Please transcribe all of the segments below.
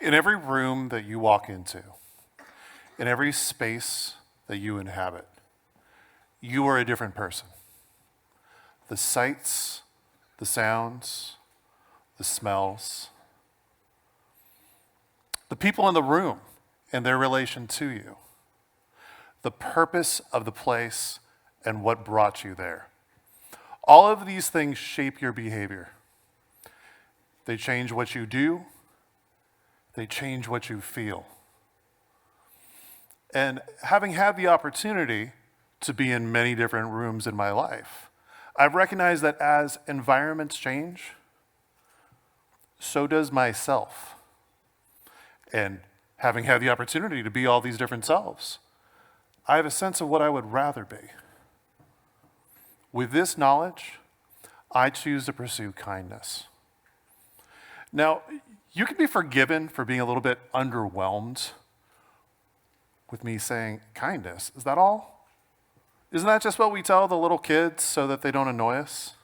In every room that you walk into, in every space that you inhabit, you are a different person. The sights, the sounds, the smells, the people in the room and their relation to you, the purpose of the place and what brought you there. All of these things shape your behavior. They change what you do. They change what you feel. And having had the opportunity to be in many different rooms in my life, I've recognized that as environments change, so does myself. And having had the opportunity to be all these different selves, I have a sense of what I would rather be. With this knowledge, I choose to pursue kindness. Now, you can be forgiven for being a little bit underwhelmed with me saying kindness. Is that all? Isn't that just what we tell the little kids so that they don't annoy us?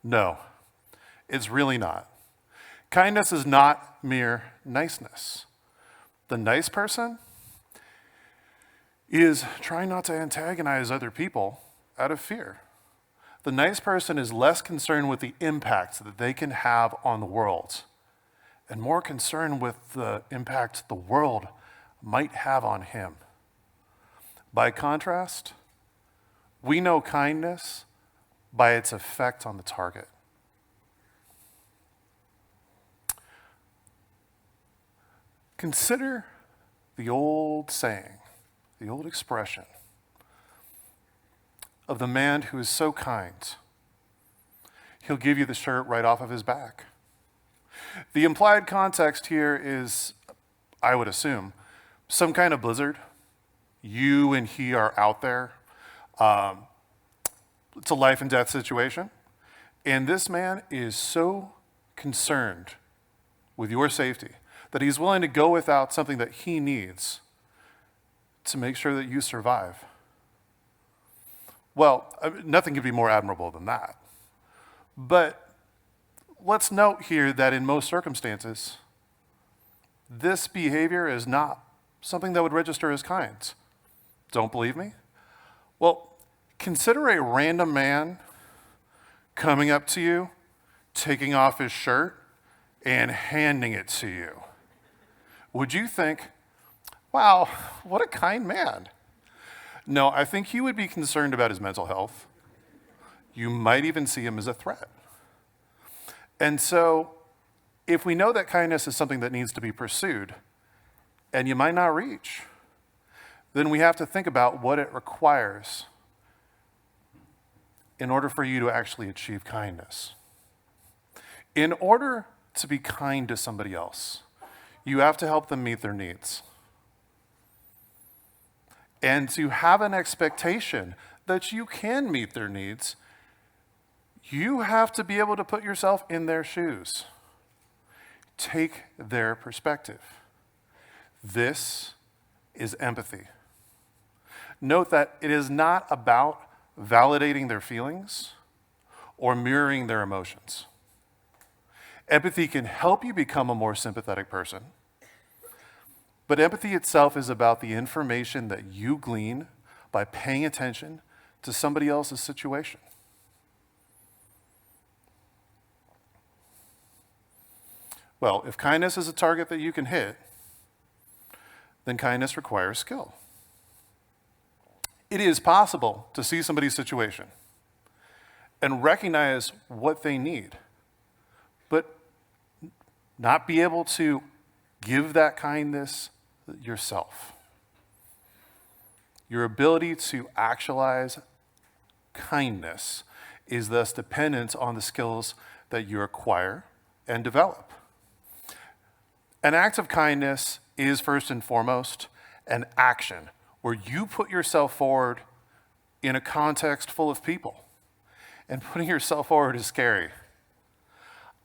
No, it's really not. Kindness is not mere niceness. The nice person is trying not to antagonize other people out of fear. The nice person is less concerned with the impact that they can have on the world and more concerned with the impact the world might have on him. By contrast, we know kindness by its effect on the target. Consider the old saying, the old expression of the man who is so kind, he'll give you the shirt right off of his back. The implied context here is, I would assume, some kind of blizzard. You and he are out there. It's a life and death situation. And this man is so concerned with your safety that he's willing to go without something that he needs to make sure that you survive. Well, nothing could be more admirable than that. But let's note here that in most circumstances, this behavior is not something that would register as kind. Don't believe me? Well, consider a random man coming up to you, taking off his shirt, and handing it to you. Would you think, wow, what a kind man? No, I think he would be concerned about his mental health. You might even see him as a threat. And so, if we know that kindness is something that needs to be pursued, and you might not reach, then we have to think about what it requires in order for you to actually achieve kindness. In order to be kind to somebody else, you have to help them meet their needs. And to have an expectation that you can meet their needs, you have to be able to put yourself in their shoes. Take their perspective. This is empathy. Note that it is not about validating their feelings or mirroring their emotions. Empathy can help you become a more sympathetic person, but empathy itself is about the information that you glean by paying attention to somebody else's situation. Well, if kindness is a target that you can hit, then kindness requires skill. It is possible to see somebody's situation and recognize what they need, but not be able to give that kindness yourself. Your ability to actualize kindness is thus dependent on the skills that you acquire and develop. An act of kindness is first and foremost an action where you put yourself forward in a context full of people. And putting yourself forward is scary.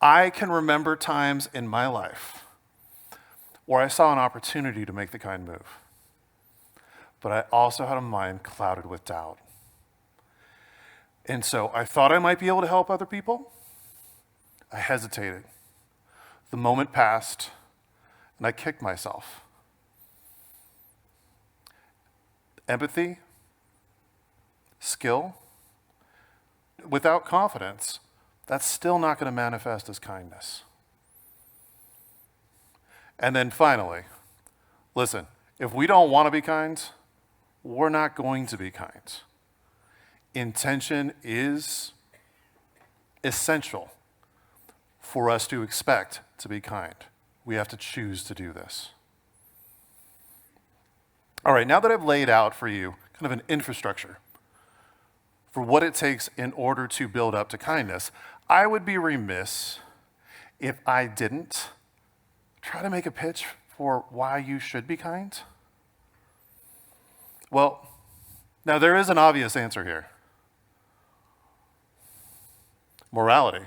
I can remember times in my life where I saw an opportunity to make the kind move, but I also had a mind clouded with doubt. And so I thought I might be able to help other people. I hesitated. The moment passed, and I kicked myself. Empathy, skill, without confidence, that's still not going to manifest as kindness. And then finally, listen, if we don't want to be kind, we're not going to be kind. Intention is essential for us to expect to be kind. We have to choose to do this. All right, now that I've laid out for you kind of an infrastructure for what it takes in order to build up to kindness, I would be remiss if I didn't try to make a pitch for why you should be kind. Well, now there is an obvious answer here. Morality.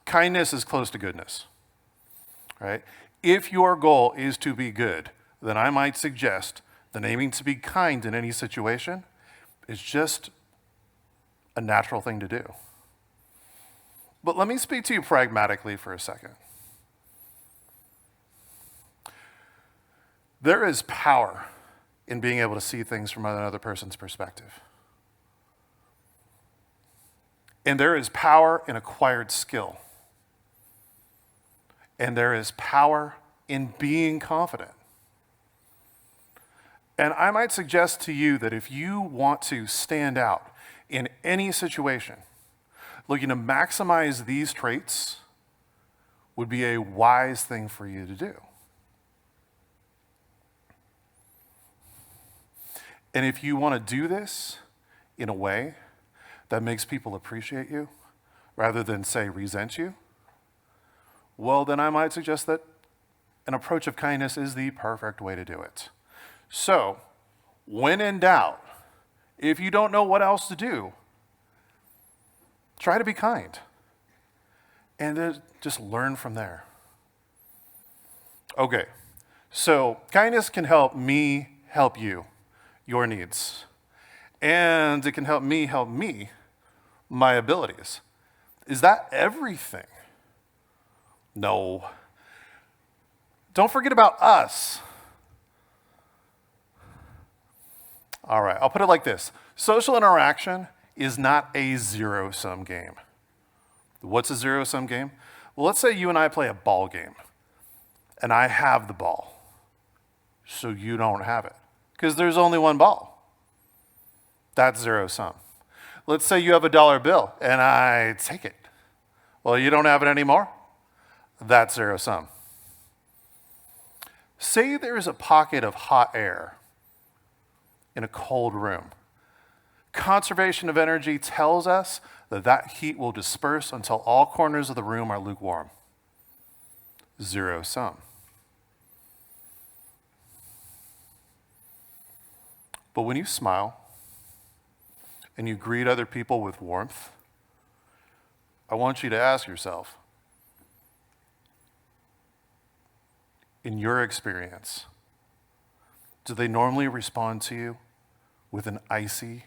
Kindness is close to goodness, right? If your goal is to be good, then I might suggest that aiming to be kind in any situation is just a natural thing to do. But let me speak to you pragmatically for a second. There is power in being able to see things from another person's perspective. And there is power in acquired skill. And there is power in being confident. And I might suggest to you that if you want to stand out in any situation, looking to maximize these traits would be a wise thing for you to do. And if you want to do this in a way that makes people appreciate you rather than, say, resent you, well, then I might suggest that an approach of kindness is the perfect way to do it. So, when in doubt, if you don't know what else to do, try to be kind and just learn from there. Okay, so kindness can help me help you, your needs. And it can help me, my abilities. Is that everything? No. Don't forget about us. All right, I'll put it like this. Social interaction is not a zero-sum game. What's a zero-sum game? Well, let's say you and I play a ball game, and I have the ball, so you don't have it, because there's only one ball. That's zero-sum. Let's say you have a dollar bill, and I take it. Well, you don't have it anymore. That's zero-sum. Say there is a pocket of hot air in a cold room. Conservation of energy tells us that that heat will disperse until all corners of the room are lukewarm. Zero-sum. But when you smile and you greet other people with warmth, I want you to ask yourself, in your experience, do they normally respond to you with an icy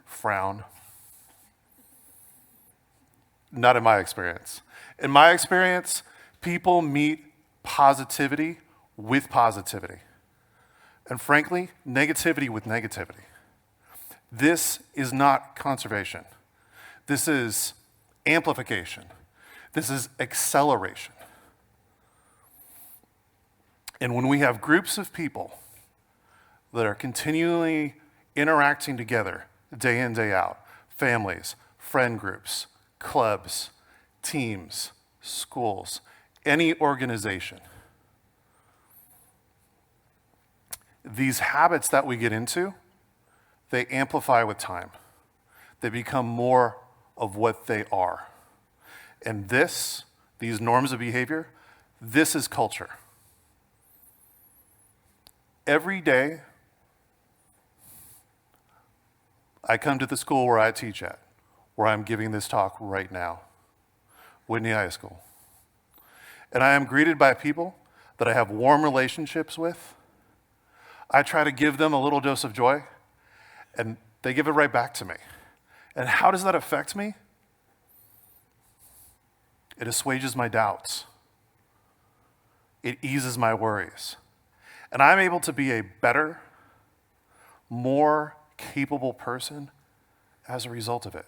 frown? Not in my experience. In my experience, people meet positivity with positivity. And frankly, negativity with negativity. This is not conservation. This is amplification. This is acceleration. And when we have groups of people that are continually interacting together day in, day out, families, friend groups, clubs, teams, schools, any organization, these habits that we get into, they amplify with time. They become more of what they are. And these norms of behavior, this is culture. Every day, I come to the school where I teach at, where I'm giving this talk right now, Whitney High School. And I am greeted by people that I have warm relationships with. I try to give them a little dose of joy, and they give it right back to me. And how does that affect me? It assuages my doubts. It eases my worries. And I'm able to be a better, more capable person as a result of it.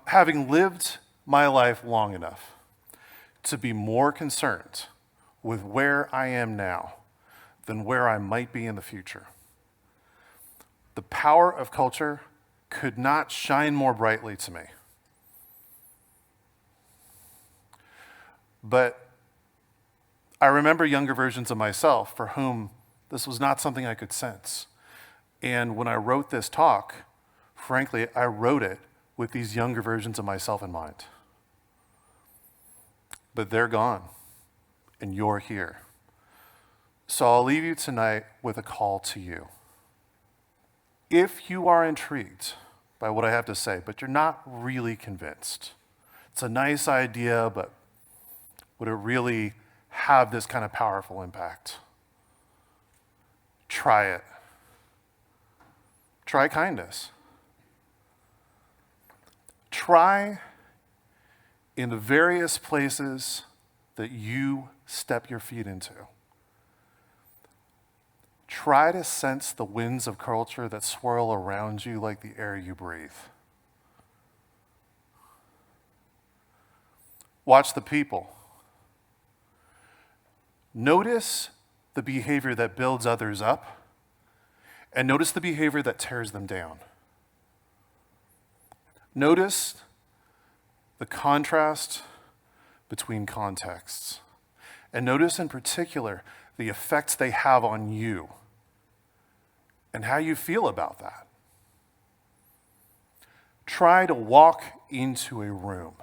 Having lived my life long enough to be more concerned with where I am now than where I might be in the future, the power of culture could not shine more brightly to me. But I remember younger versions of myself for whom this was not something I could sense. And when I wrote this talk, frankly, I wrote it with these younger versions of myself in mind. But they're gone, and you're here. So I'll leave you tonight with a call to you. If you are intrigued by what I have to say, but you're not really convinced, it's a nice idea, but would it really have this kind of powerful impact? Try it. Try kindness. Try in the various places that you step your feet into. Try to sense the winds of culture that swirl around you like the air you breathe. Watch the people. Notice the behavior that builds others up, and notice the behavior that tears them down. Notice the contrast between contexts, and notice in particular the effects they have on you and how you feel about that. Try to walk into a room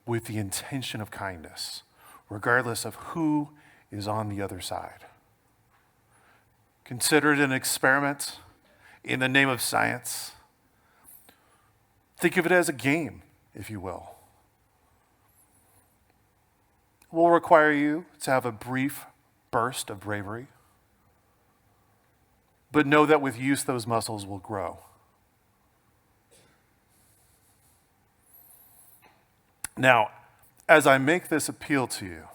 with the intention of kindness, regardless of who is on the other side. Consider it an experiment in the name of science. Think of it as a game, if you will. It will require you to have a brief burst of bravery, but know that with use, those muscles will grow. Now, as I make this appeal to you,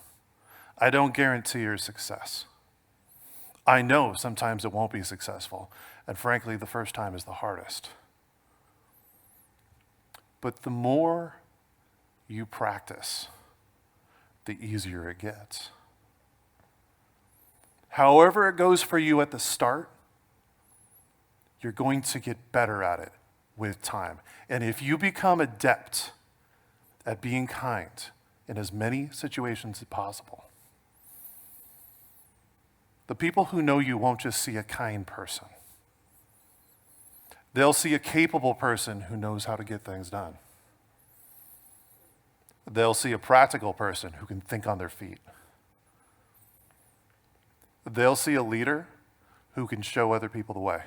I don't guarantee your success. I know sometimes it won't be successful, and frankly, the first time is the hardest. But the more you practice, the easier it gets. However it goes for you at the start, you're going to get better at it with time. And if you become adept at being kind in as many situations as possible, the people who know you won't just see a kind person. They'll see a capable person who knows how to get things done. They'll see a practical person who can think on their feet. They'll see a leader who can show other people the way.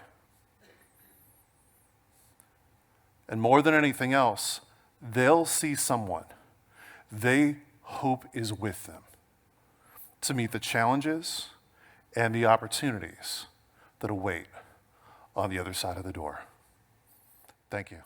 And more than anything else, they'll see someone they hope is with them to meet the challenges and the opportunities that await on the other side of the door. Thank you.